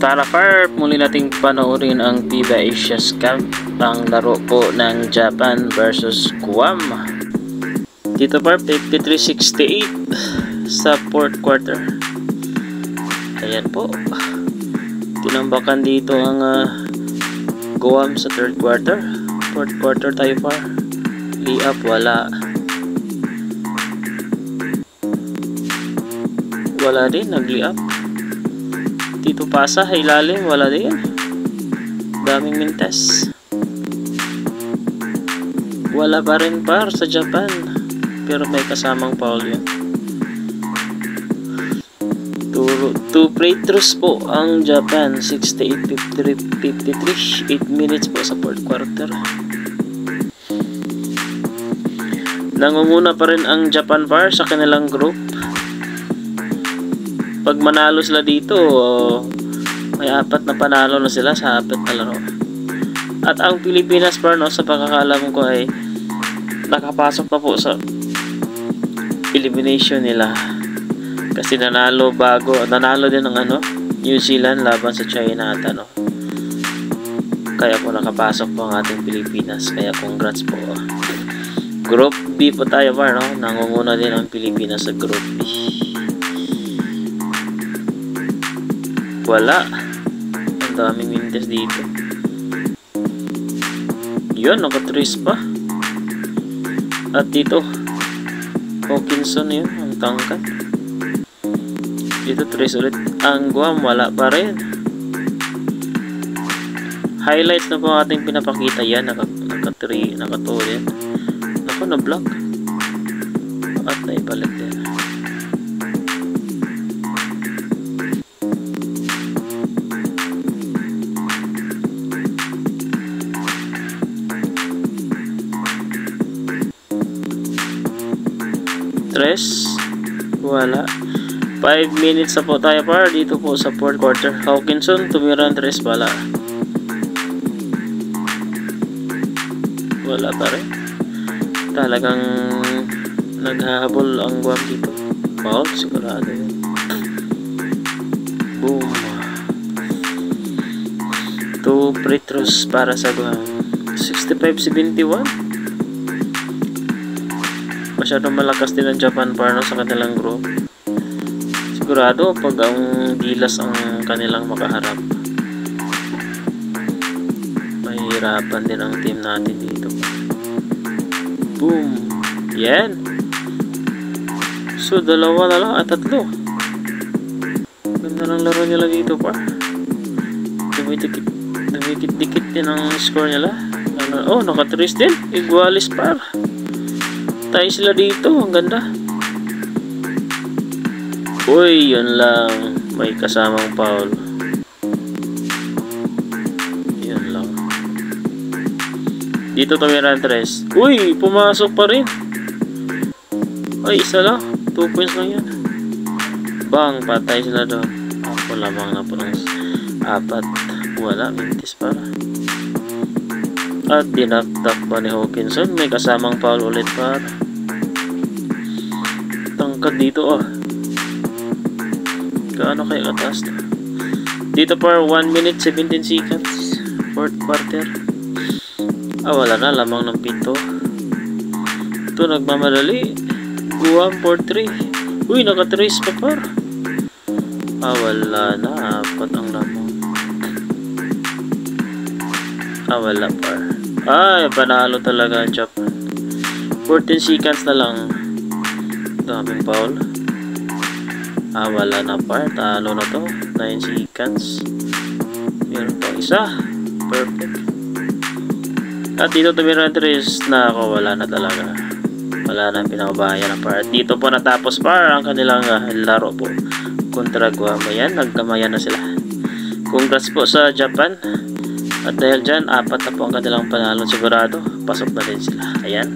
Tara par, muli nating panoorin ang FIBA Asia's Cup, ang laro po ng Japan versus Guam. Dito par, 53-68 sa fourth quarter. Ayan po, tinambakan dito ang Guam sa third quarter. Fourth quarter tayo par, lay-up wala. Wala din, nag-lay-up. Dito pasa, ilalim, wala din. Daming mintes. Wala pa rin par sa Japan. Pero may kasamang foul yun. Two free throws po ang Japan. 68-53. 8 minutes po sa fourth quarter. Nangunguna pa rin ang Japan par sa kanilang group. Pag manalo sila dito, may 4 na panalo na sila sa 4 na laro. At ang Pilipinas par, no, sa pagkakalam ko ay nakapasok na po sa elimination nila. Kasi nanalo din ng New Zealand laban sa China at kaya po nakapasok po ang ating Pilipinas. Kaya congrats po. Group B po tayo par, no? Nangunguna din ang Pilipinas sa Group B. Wala. Ang daming mintes dito. Yun, nakatrace pa. At dito, Hawkinson yun, ang tangkat. Dito, trace ulit. Ang Guam, wala pa rin. Highlights na po ating pinapakita yan. Naka-2 din. Ako, na-block. At naibalik din. Tres, wala. 5 minutes na po tayo par dito po sa fourth quarter. Hawkinson tumira ng 3, wala. Wala pa rin. Talagang naghahabol ang Guam dito. Foul, sigurado yun. Boom. 2 free throws para sa Guam. 65-71. Masyadong malakas din ang Japan par, no, sa kanilang group. Sigurado pag ang gilas ang kanilang makaharap, mahirapan din ang team natin dito. Boom. Yan. So 2 na lang at 3. Ganda ng laro nila dito par. Dumikit-dikit din ang score nila. Oh, naka-trace din. Igualis par. Tayo sila dito, ang ganda. Uy, yun lang. May kasamang foul. Yun lang. Dito tumira ang 3. Uy, pumasok pa rin. Ay, isa lang. 2 points lang yan. Bang, patay sila doon. Ako lamang na po ng 4. Wala, mintis para. At dinaktak pa ni Hawkinson. May kasamang foul ulit para. Tangkad dito Gaano kayo kataas to? Dito par 1 minute 17 seconds. Fourth quarter. Wala na. Lamang ng 7. Ito nagmamadali. Guam 4-3. Uy, nakatrace pa par. Wala na. 4 ang lamang. Wala par. Panalo talaga ang Japan. 14 seconds na lang. Daming foul. Wala na par. Talo na to. 9 seconds. Meron pa isa. Perfect. At dito tumira ng 3 na ako. Wala na talaga. Wala na pinabahayan na par. Dito po natapos par ang kanilang laro po kontra Guam. Ayan, nagkamayan na sila. Congrats po sa Japan. At dahil dyan, 4 na po ang kanilang panalo. Sigurado, pasok na din sila. Ayan.